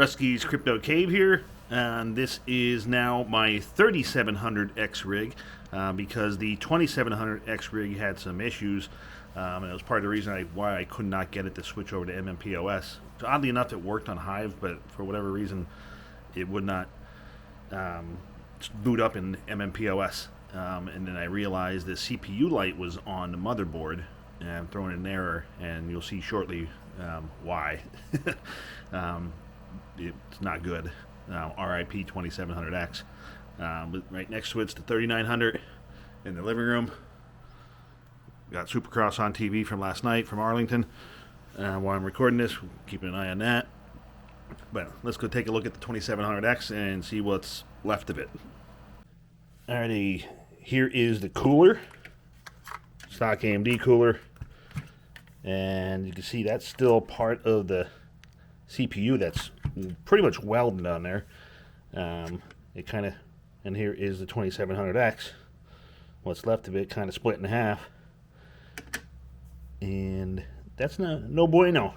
Rusty's Crypto Cave here, and this is now my 3700X rig because the 2700X rig had some issues, and it was part of the reason why I could not get it to switch over to mmpOS. So oddly enough, it worked on Hive, but for whatever reason, it would not boot up in mmpOS. And then I realized the CPU light was on the motherboard, and I'm throwing an error, and you'll see shortly why. It's not good. RIP 2700X. Right next to it's the 3900 in the living room. Got Supercross on TV from last night from Arlington. While I'm recording this, keeping an eye on that. But let's go take a look at the 2700X and see what's left of it. Alrighty, here is the cooler. Stock AMD cooler. And you can see that's still part of the CPU that's pretty much welded on there. It kind of, and here is the 2700X. What's left of it kind of split in half. And that's no bueno.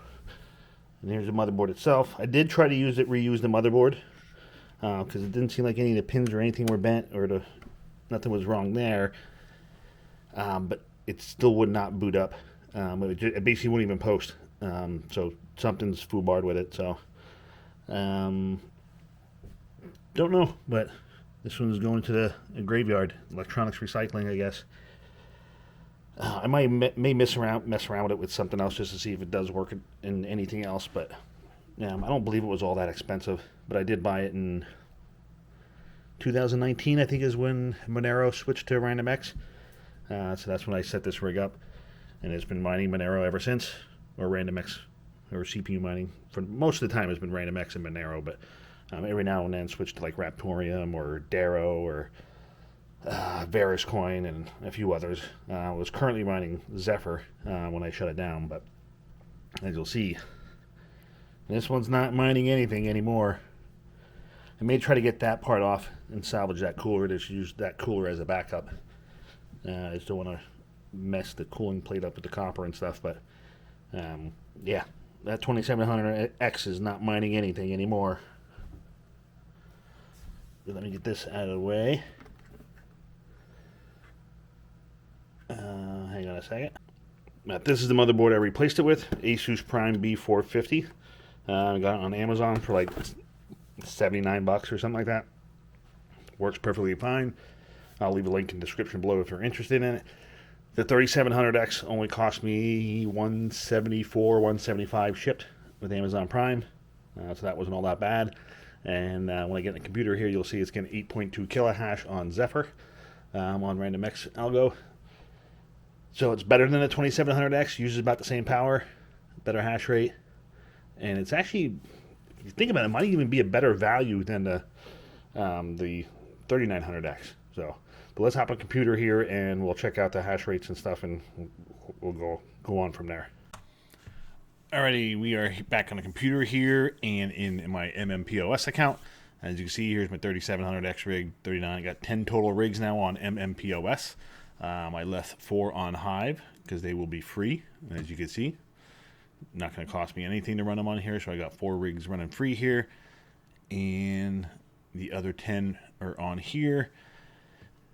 And here's the motherboard itself. I did try to reuse the motherboard because it didn't seem like any of the pins or anything were bent or nothing was wrong there. But it still would not boot up. It basically wouldn't even post. So something's foobarred with it. So don't know, but this one's going to the graveyard. Electronics recycling, I guess. I may mess around with it with something else just to see if it does work in anything else. But I don't believe it was all that expensive. But I did buy it in 2019, I think, is when Monero switched to RandomX. So that's when I set this rig up, and it's been mining Monero ever since, or RandomX, or CPU mining. For most of the time, it's been RandomX and Monero, but every now and then switch to like Raptorium or Darrow or Veriscoin and a few others. I was currently mining Zephyr when I shut it down, but as you'll see, this one's not mining anything anymore. I may try to get that part off and salvage that cooler, just use that cooler as a backup. I just don't want to mess the cooling plate up with the copper and stuff, but yeah, that 2700X is not mining anything anymore. Let me get this out of the way. Hang on a second. Now, this is the motherboard I replaced it with, ASUS Prime B450. I got it on Amazon for like $79 or something like that. Works perfectly fine. I'll leave a link in the description below if you're interested in it. The 3700X only cost me $174, $175 shipped with Amazon Prime, so that wasn't all that bad. And when I get in the computer here, you'll see it's getting 8.2 kilohash on Zephyr on RandomX algo. So it's better than the 2700X, uses about the same power, better hash rate, and it's actually, if you think about it, it might even be a better value than the 3900X. So, but let's hop on computer here and we'll check out the hash rates and stuff, and we'll go on from there. Alrighty, we are back on the computer here and in my mmpOS account. As you can see, here's my 3700X rig, 39. I got 10 total rigs now on mmpOS. I left 4 on Hive because they will be free, as you can see. Not going to cost me anything to run them on here, so I got 4 rigs running free here, and the other 10 are on here.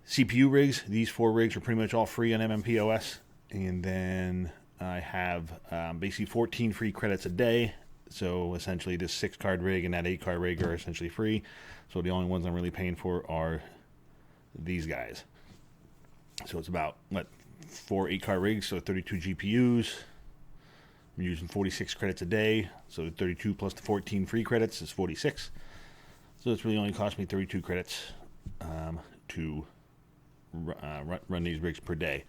CPU rigs, these 4 rigs are pretty much all free on mmpOS, and then I have basically 14 free credits a day. So essentially this 6-card rig and that 8-card rig are essentially free. So the only ones I'm really paying for are these guys. So it's about 4 8-card rigs, so 32 GPUs. I'm using 46 credits a day, so 32 plus the 14 free credits is 46. So it's really only cost me 32 credits to run these rigs per day.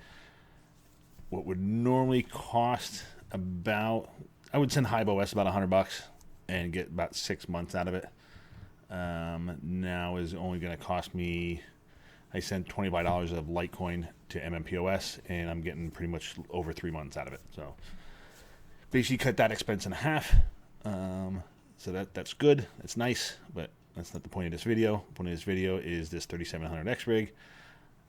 What would normally cost about, I would send HiveOS about $100 and get about 6 months out of it. Now is only going to cost me, I sent $25 of Litecoin to mmpOS, and I'm getting pretty much over 3 months out of it. So basically cut that expense in half. So that's good. That's nice, but that's not the point of this video. The point of this video is this 3700X rig.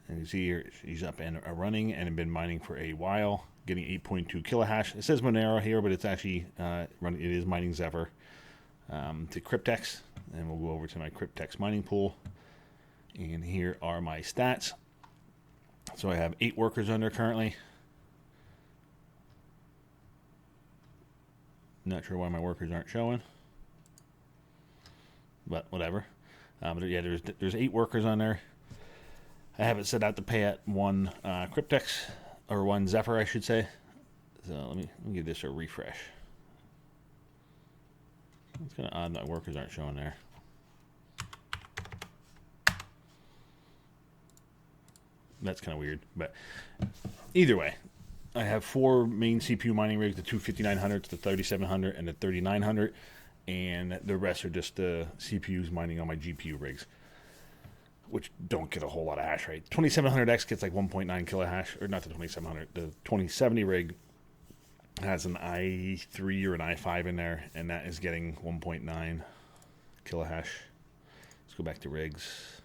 And you see here, she's up and running and been mining for a while, getting 8.2 kilohash. It says Monero here, but it's actually it is mining Zephyr. to Cryptex, and we'll go over to my Cryptex mining pool. And here are my stats. So I have 8 workers on there currently. Not sure why my workers aren't showing, but whatever. But yeah, there's 8 workers on there. I have it set out to pay at 1 Cryptex, or 1 Zephyr, I should say. So let me give this a refresh. It's kind of odd that workers aren't showing there. That's kind of weird, but either way, I have 4 main CPU mining rigs: the two 5900s, the 3700, and the 3900, and the rest are just the CPUs mining on my GPU rigs, which don't get a whole lot of hash rate. 2700X gets like 1.9 kilohash, or not the 2700, the 2070 rig has an i3 or an i5 in there, and that is getting 1.9 kilohash. Let's go back to rigs.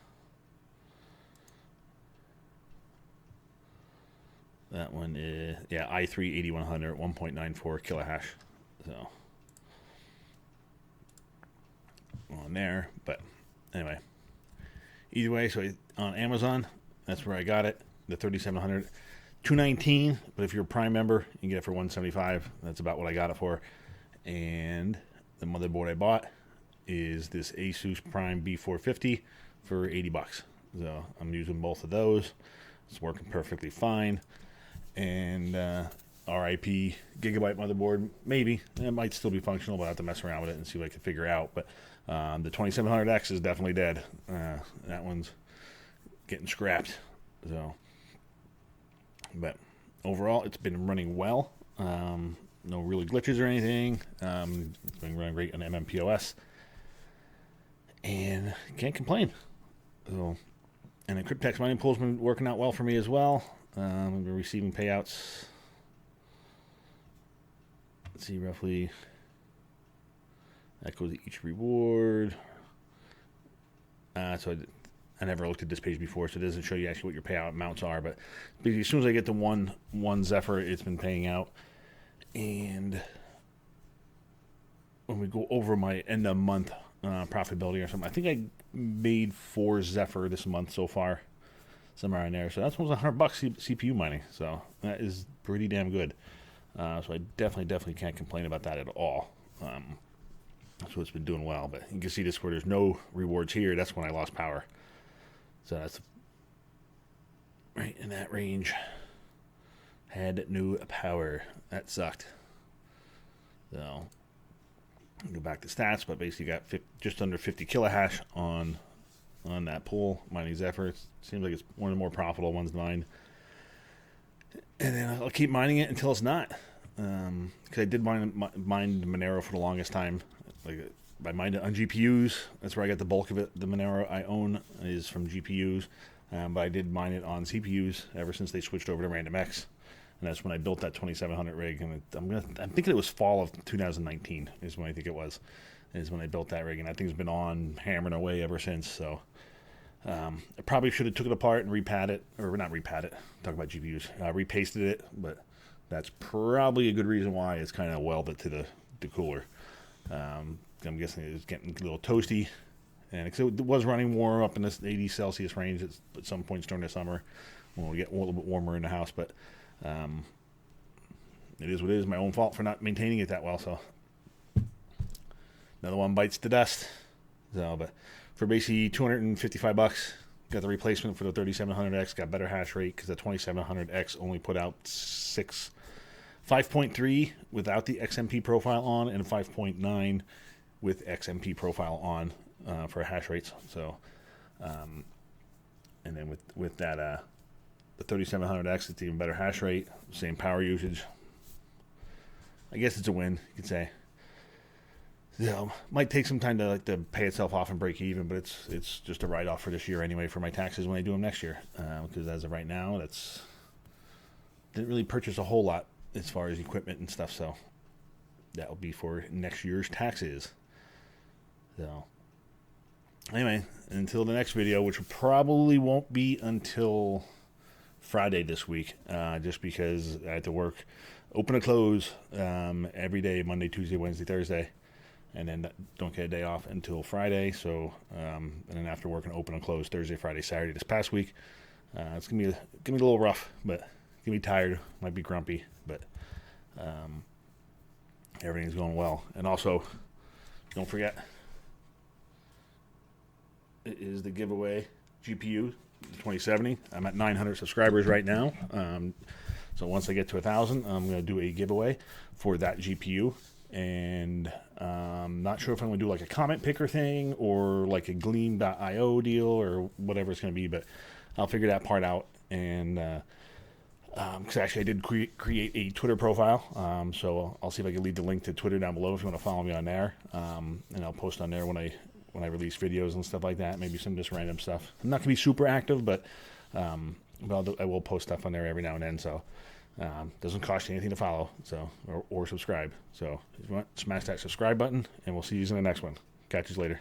That one is, yeah, i3 8100, 1.94 kilohash. So, on there, but anyway. Either way, so on Amazon, that's where I got it. The 3700, $219, but if you're a Prime member, you can get it for $175. That's about what I got it for. And the motherboard I bought is this ASUS Prime B450 for $80. So I'm using both of those. It's working perfectly fine. And RIP Gigabyte motherboard, maybe. It might still be functional, but I have to mess around with it and see what I can figure out. But the 2700X is definitely dead. That one's getting scrapped. So, but overall, it's been running well. No really glitches or anything. It's been running great on mmpOS. And can't complain. So, and the Cryptex mining pool's been working out well for me as well. I've been receiving payouts. Let's see, roughly. That goes to each reward. So I never looked at this page before, so it doesn't show you actually what your payout amounts are. But as soon as I get to one Zephyr, it's been paying out. And when we go over my end of month profitability or something, I think I made 4 Zephyr this month so far. Somewhere in there, so that's almost $100 CPU mining. So that is pretty damn good. So I definitely can't complain about that at all. So it's been doing well. But you can see this where there's no rewards here. That's when I lost power. So that's right in that range. Had no power. That sucked. So I'll go back to stats, but basically got just under 50 kilohash on that pool, mining Zephyr. It seems like it's one of the more profitable ones to mine. And then I'll keep mining it until it's not. Because I did mine Monero for the longest time. Like I mined it on GPUs. That's where I got the bulk of it. The Monero I own is from GPUs. But I did mine it on CPUs ever since they switched over to RandomX. And that's when I built that 2700 rig. And I'm thinking it was fall of 2019 is when I think it was. Is when I built that rig. And that thing's been on hammering away ever since. So I probably should have took it apart and repad it. Or not repad it. Talk about GPUs. Repasted it. But that's probably a good reason why it's kind of welded to the cooler. I'm guessing it was getting a little toasty. And it was running warm up in this 80 Celsius range at some points during the summer when we get a little bit warmer in the house. But it is what it is. My own fault for not maintaining it that well. So another one bites the dust. So, but for basically $255, got the replacement for the 3700X. Got better hash rate because the 2700X only put out 5.3 without the XMP profile on, and 5.9 with XMP profile on for hash rates. So, and then with that, the 3700X, it's even better hash rate, same power usage. I guess it's a win, you could say. So, might take some time to pay itself off and break even, but it's just a write-off for this year anyway for my taxes when I do them next year. Because as of right now, didn't really purchase a whole lot as far as equipment and stuff, so that will be for next year's taxes. So, anyway, until the next video, which probably won't be until Friday this week, just because I had to work open and close every day, Monday, Tuesday, Wednesday, Thursday. and then don't get a day off until Friday. So and then after working open and close Thursday, Friday, Saturday this past week. It's gonna be a little rough, but gonna be tired, might be grumpy, but everything's going well. And also, don't forget, it is the giveaway GPU 2070. I'm at 900 subscribers right now. So once I get to 1,000, I'm going to do a giveaway for that GPU. And I'm not sure if I'm going to do like a comment picker thing or like a Gleam.io deal or whatever it's going to be, but I'll figure that part out. And because actually I did create a Twitter profile, so I'll see if I can leave the link to Twitter down below if you want to follow me on there. And I'll post on there when I release videos and stuff like that. Maybe some just random stuff. I'm not going to be super active, but I will post stuff on there every now and then. So doesn't cost you anything to follow, so or subscribe. So if you want, smash that subscribe button, and we'll see you in the next one. Catch you later.